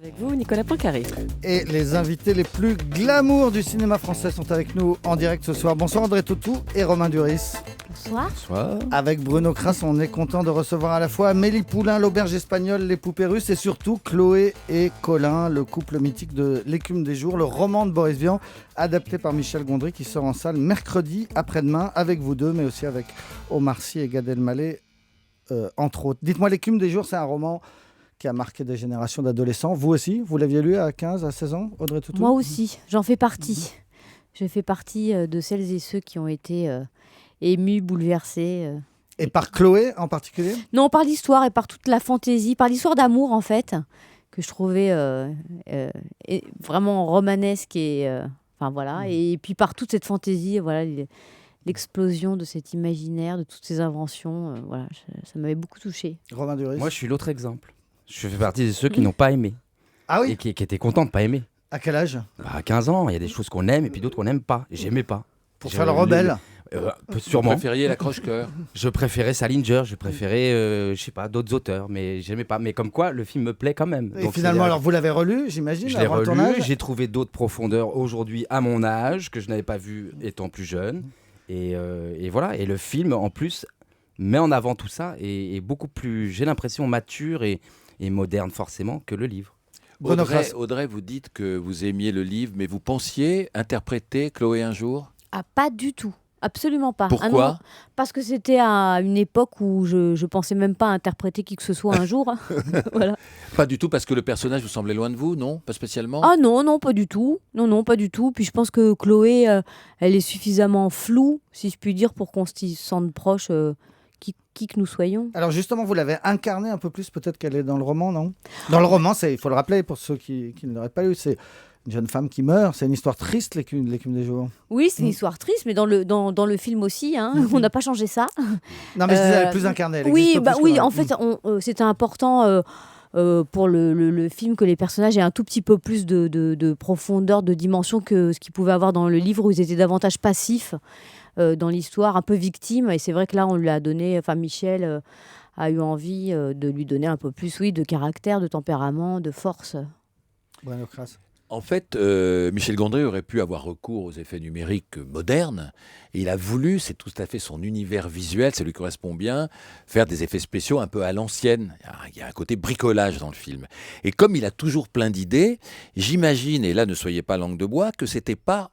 Avec vous, Nicolas Poincaré. Et les invités les plus glamour du cinéma français sont avec nous en direct ce soir. Bonsoir André Tautou et Romain Duris. Bonsoir. Bonsoir. Avec Bruno Kras, on est content de recevoir à la fois Amélie Poulain, l'auberge espagnole, les poupées russes et surtout Chloé et Colin, le couple mythique de L'écume des jours, le roman de Boris Vian, adapté par Michel Gondry qui sort en salle mercredi après-demain avec vous deux, mais aussi avec Omar Sy et Gad Elmaleh, entre autres. Dites-moi, L'écume des jours, c'est un roman qui a marqué des générations d'adolescents. Vous aussi, vous l'aviez lu à 15, à 16 ans, Audrey Tautou ? Moi aussi, j'en fais partie. Je fais partie de celles et ceux qui ont été émus, bouleversés. Et par Chloé en particulier ? Non, par l'histoire et par toute la fantaisie, par l'histoire d'amour en fait, que je trouvais vraiment romanesque enfin voilà. Et puis par toute cette fantaisie, voilà, l'explosion de cet imaginaire, de toutes ces inventions, voilà, ça m'avait beaucoup touchée. Romain Duris. Moi, je suis l'autre exemple. Je fais partie de ceux qui n'ont pas aimé. Ah oui ? Et qui étaient contents de pas aimer. À quel âge ? À 15 ans, il y a des choses qu'on aime et puis d'autres qu'on n'aime pas. J'aimais pas. Pour faire le rebelle ? Sûrement. Vous préfériez l'accroche-cœur ? Je préférais Salinger, je préférais, je sais pas, d'autres auteurs, mais j'aimais pas. Mais comme quoi, le film me plaît quand même. Et Donc, finalement, alors vous l'avez relu, j'imagine, je l'ai avant le tournage ? relu, j'ai trouvé d'autres profondeurs aujourd'hui à mon âge que je n'avais pas vu étant plus jeune. Et voilà. Et le film, en plus, met en avant tout ça et est beaucoup plus, j'ai l'impression, mature et moderne forcément que le livre. Audrey, vous dites que vous aimiez le livre, mais vous pensiez interpréter Chloé un jour ? Ah, pas du tout. Absolument pas. Pourquoi ? Ah non, parce que c'était à une époque où je pensais même pas interpréter qui que ce soit un jour. Voilà. Pas du tout, parce que le personnage vous semblait loin de vous, non ? Pas spécialement ? Ah non, pas du tout. Non, pas du tout. Puis je pense que Chloé, elle est suffisamment floue, si je puis dire, pour qu'on se sente proche, qui que nous soyons. Alors justement, vous l'avez incarnée un peu plus peut-être qu'elle est dans le roman, non ? Dans le roman, il faut le rappeler pour ceux qui ne l'auraient pas lu, c'est une jeune femme qui meurt. C'est une histoire triste, l'écume des jours. Oui, c'est une histoire triste, mais dans le film aussi, hein, on n'a pas changé ça. Non, mais je disais, elle est plus incarnée. Elle Oui, existe plus oui, que dans- en fait, c'était important pour le film que les personnages aient un tout petit peu plus de profondeur, de dimension que ce qu'ils pouvaient avoir dans le livre où ils étaient davantage passifs dans l'histoire, un peu victimes. Et c'est vrai que là, on lui a donné, enfin Michel a eu envie de lui donner un peu plus, oui, de caractère, de tempérament, de force. Bruno Kras. En fait, Michel Gondry aurait pu avoir recours aux effets numériques modernes. Et il a voulu, c'est tout à fait son univers visuel, ça lui correspond bien, faire des effets spéciaux un peu à l'ancienne. Il y a un côté bricolage dans le film. Et comme il a toujours plein d'idées, j'imagine, et là ne soyez pas langue de bois, que c'était pas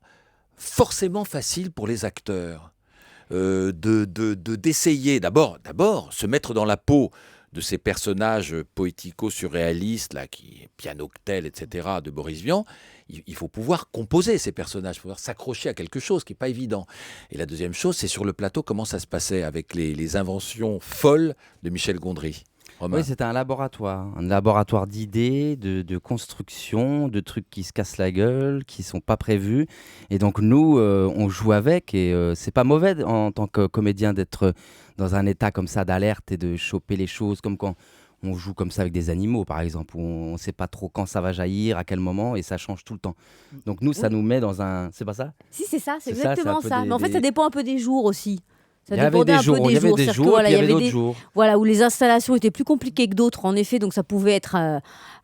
forcément facile pour les acteurs d'essayer d'abord se mettre dans la peau de ces personnages poético-surréalistes, là, pianoctels, etc., de Boris Vian. Il faut pouvoir composer ces personnages, il faut pouvoir s'accrocher à quelque chose qui n'est pas évident. Et la deuxième chose, c'est sur le plateau, comment ça se passait avec les inventions folles de Michel Gondry. Romain. Oui, c'était un laboratoire d'idées, de construction, de trucs qui se cassent la gueule, qui sont pas prévus. Et donc nous, on joue avec et c'est pas mauvais en tant que comédien d'être dans un état comme ça d'alerte et de choper les choses, comme quand on joue comme ça avec des animaux, par exemple, où on sait pas trop quand ça va jaillir, à quel moment, et ça change tout le temps. Donc nous, ça nous met dans un... C'est pas ça ? Si, c'est ça, c'est C'est ça, exactement c'est un peu ça. des- Mais en fait, ça dépend un peu des jours aussi. Ça Il y avait dépendait des un peu jours, il y avait des C'est-à-dire que, jours, voilà, et puis il y avait avait d'autres jours. Voilà, où les installations étaient plus compliquées que d'autres, en effet, donc ça pouvait être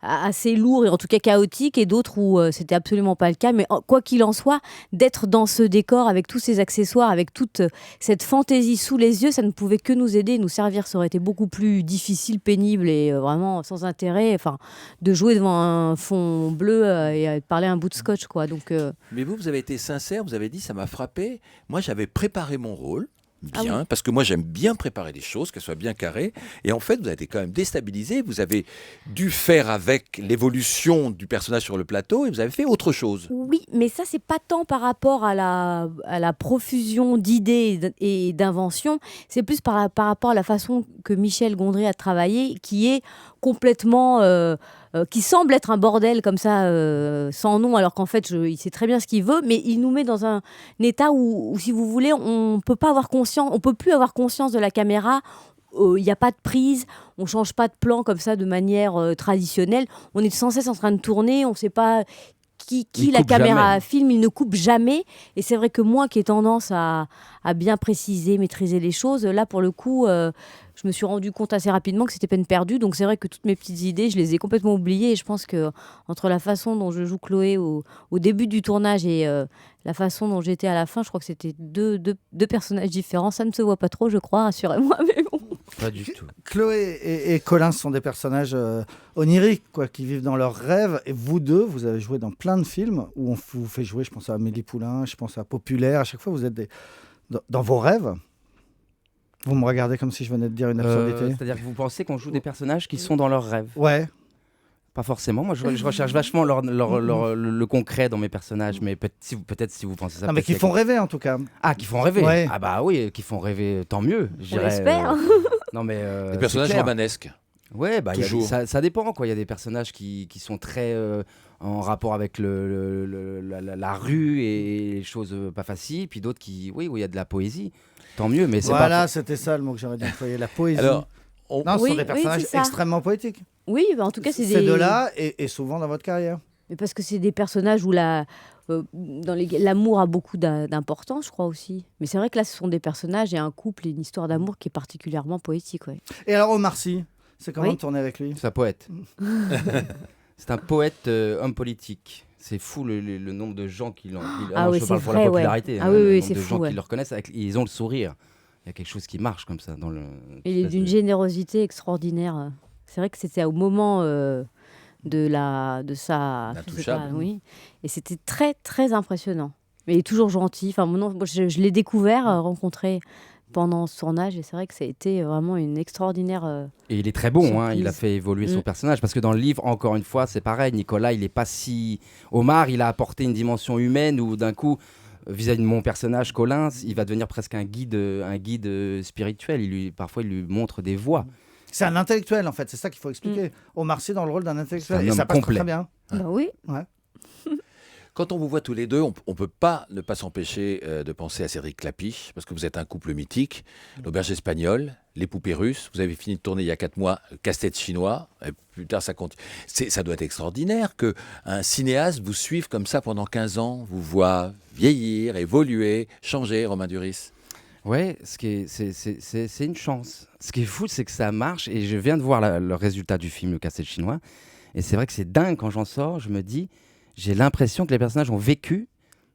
assez lourd et en tout cas chaotique, et d'autres où c'était absolument pas le cas. Mais quoi qu'il en soit, d'être dans ce décor avec tous ces accessoires, avec toute cette fantaisie sous les yeux, ça ne pouvait que nous aider, nous servir. Ça aurait été beaucoup plus difficile, pénible et vraiment sans intérêt, enfin, de jouer devant un fond bleu et de parler un bout de scotch, quoi. Donc, Mais vous avez été sincère, vous avez dit, ça m'a frappé. Moi, j'avais préparé mon rôle. Bien, Ah oui. parce que moi j'aime bien préparer les choses, qu'elles soient bien carrées, et en fait vous avez été quand même déstabilisé, vous avez dû faire avec l'évolution du personnage sur le plateau, et vous avez fait autre chose. oui, mais ça, c'est pas tant par rapport à la profusion d'idées et d'inventions, c'est plus par rapport à la façon que Michel Gondry a travaillé, qui est complètement... qui semble être un bordel comme ça, sans nom, alors qu'en fait, il sait très bien ce qu'il veut, mais il nous met dans un état où, si vous voulez, on peut plus avoir conscience de la caméra. Il n'y a pas de prise, on ne change pas de plan comme ça de manière traditionnelle. On est sans cesse en train de tourner, on ne sait pas Il la coupe caméra jamais. filme, il ne coupe jamais. Et c'est vrai que moi qui ai tendance à bien préciser, maîtriser les choses, là pour le coup, je me suis rendu compte assez rapidement que c'était peine perdue. Donc c'est vrai que toutes mes petites idées, je les ai complètement oubliées. Et je pense que entre la façon dont je joue Chloé au début du tournage et la façon dont j'étais à la fin, je crois que c'était deux personnages différents. Ça ne se voit pas trop, je crois, rassurez-moi. Mais bon. Pas du tout. Chloé et Colin sont des personnages oniriques, quoi, qui vivent dans leurs rêves. Et vous deux, vous avez joué dans plein de films où on vous fait jouer, je pense à Amélie Poulain, je pense à Populaire. À chaque fois, vous êtes dans vos rêves. Vous me regardez comme si je venais de dire une absurdité. C'est-à-dire que vous pensez qu'on joue des personnages qui sont dans leurs rêves? Ouais. Pas forcément. Moi, je recherche vachement le concret dans mes personnages, mais peut-être si vous pensez ça. Non, mais qui font rêver en tout cas. Ah, qui font rêver. Ouais. Ah bah oui, qui font rêver, tant mieux. Je On dirais, l'espère. Non mais Des personnages c'est clair. romanesques. Ouais, bah Toujours. ça dépend quoi. Il y a des personnages qui sont très en rapport avec la rue et les choses pas faciles, puis d'autres où il y a de la poésie. Tant mieux, mais c'est Voilà, c'était ça le mot que j'aurais dû employer, la poésie. Alors, non, ce Oui, sont des oui, personnages c'est ça. extrêmement poétiques. Oui, bah, en tout cas, c'est Ces deux-là, et souvent dans votre carrière. Mais parce que c'est des personnages où l'amour a beaucoup d'importance, je crois aussi. Mais c'est vrai que là, ce sont des personnages et un couple et une histoire d'amour qui est particulièrement poétique. Ouais. Et alors Omar Sy, c'est comment Oui. de tourner avec lui? c'est un poète. C'est un poète homme politique. C'est fou le nombre de gens qui l'ont. Ah oui, je c'est parle pour vrai, la ouais. popularité. Ah oui, oui, le nombre c'est de fou, gens ouais. qui le reconnaissent, ils ont le sourire. Il y a quelque chose qui marche comme ça dans le. Il est d'une générosité extraordinaire. C'est vrai que c'était au moment de sa. je sais L'Intouchable. pas, oui. Et c'était très, très impressionnant. Mais il est toujours gentil. Enfin, moi, je l'ai découvert, rencontré pendant ce tournage. Et c'est vrai que ça a été vraiment une extraordinaire. Et il est très bon, hein, il a surprise. fait évoluer son Mm. personnage. Parce que dans le livre, encore une fois, c'est pareil. Nicolas, il est pas si. Omar, il a apporté une dimension humaine où d'un coup, vis-à-vis de mon personnage, Colin, il va devenir presque un guide spirituel. Parfois, il lui montre des voies. C'est un intellectuel en fait, c'est ça qu'il faut expliquer. Omar Sy dans le rôle d'un intellectuel. C'est un Et homme ça passe complet. très bien. Bah oui. Quand on vous voit tous les deux, on ne peut pas ne pas s'empêcher de penser à Cédric Clapiche, parce que vous êtes un couple mythique. L'auberge espagnole, les poupées russes. Vous avez fini de tourner il y a 4 mois, Casse-tête chinois. Et plus tard, ça continue. Ça doit être extraordinaire qu'un cinéaste vous suive comme ça pendant 15 ans, vous voit vieillir, évoluer, changer, Romain Duris. Ouais, c'est une chance. Ce qui est fou, c'est que ça marche. Et je viens de voir le résultat du film Le Casse-tête chinois. Et c'est vrai que c'est dingue quand j'en sors. Je me dis, j'ai l'impression que les personnages ont vécu,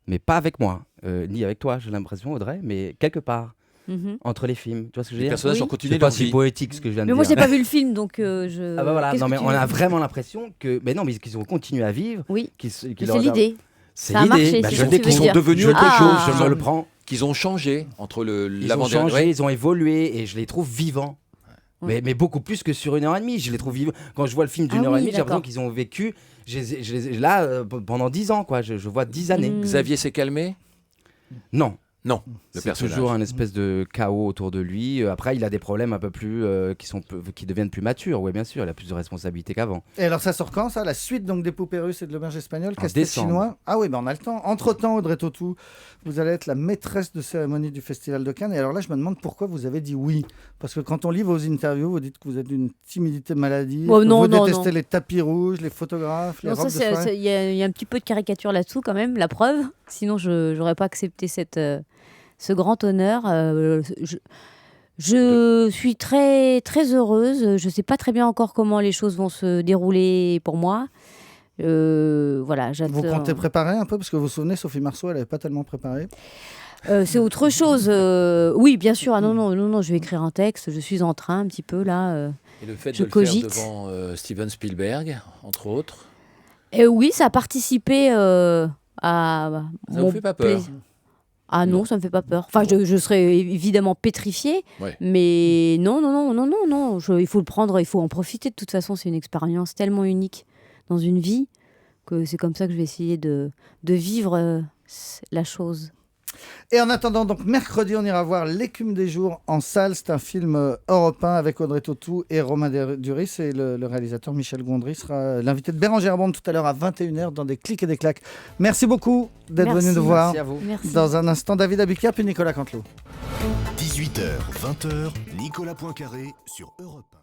mais pas avec moi. Ni avec toi, j'ai l'impression, Audrey, mais quelque part, Mhm. entre les films. Tu vois ce que je veux Les dire? personnages Oui. ont continué C'est pas leur si vie. poétique ce que je viens de Mais dire. moi, j'ai pas vu le film, donc je. Ah bah voilà, Qu'est-ce non que mais tu on veux a vraiment l'impression que, mais non, mais qu'ils ont continué à vivre. Oui. qu'ils C'est leur- l'idée. C'est Ça a l'idée. marché, Bah, c'est je ce le que tu découvre. veux sont dire. devenus Je autre Ah. chose. je me le prends. Qu'ils ont changé entre Ils ont l'avant-dernier. changé, Ouais. ils ont évolué et je les trouve vivants. Ouais. Mais beaucoup plus que sur 1h30. Je les trouve vivants. Quand je vois le film d'une Ah heure et oui, demie, j'ai l'impression d'accord. qu'ils ont vécu. Là, pendant 10 ans, quoi. Je vois 10 années. Mm. Xavier s'est calmé? Non. Non, le C'est personnage. toujours un espèce de chaos autour de lui. Après, il a des problèmes un peu plus qui deviennent plus matures. Oui, bien sûr, il a plus de responsabilités qu'avant. Et alors ça sort quand ça? La suite donc des poupées russes et de l'auberge espagnole, En Casse-tête décembre. chinois. Ah oui, ben on a le temps. Entre-temps, Audrey Tautou, vous allez être la maîtresse de cérémonie du Festival de Cannes. Et alors là, je me demande pourquoi vous avez dit oui. Parce que quand on lit vos interviews, vous dites que vous êtes d'une timidité maladive, Oh, que non, vous non, détestez non. les tapis rouges, les photographes, les Non, robes ça, de soirée. il y a un petit peu de caricature là-dessous quand même, la preuve. Sinon, je n'aurais pas accepté ce grand honneur. Je suis très, très heureuse. Je ne sais pas très bien encore comment les choses vont se dérouler pour moi. Voilà, j'attends. Vous comptez préparer un peu? Parce que vous vous souvenez, Sophie Marceau, elle n'avait pas tellement préparé. C'est autre chose. Oui, bien sûr. Ah, non, je vais écrire un texte. Je suis en train un petit peu là. Et le fait Je de le cogite. faire devant Steven Spielberg, entre autres, Et oui, ça a participé à ça mon vous fait pas peur? plaisir. Ah Non. non, ça me fait pas peur. Enfin, je serais évidemment pétrifiée, Ouais. mais non. Il faut le prendre, il faut en profiter. De toute façon, c'est une expérience tellement unique dans une vie que c'est comme ça que je vais essayer de vivre la chose. Et en attendant, donc mercredi, on ira voir L'écume des jours en salle. C'est un film européen avec Audrey Tautou et Romain Duris. Et le réalisateur Michel Gondry sera l'invité de Bérangère Bond tout à l'heure à 21h dans des clics et des claques. Merci beaucoup d'être Merci. venu nous voir. Merci à vous. Merci. Dans un instant, David Abiquière puis Nicolas Canteloup. 18h, 20h, Nicolas Poincaré sur Europe 1.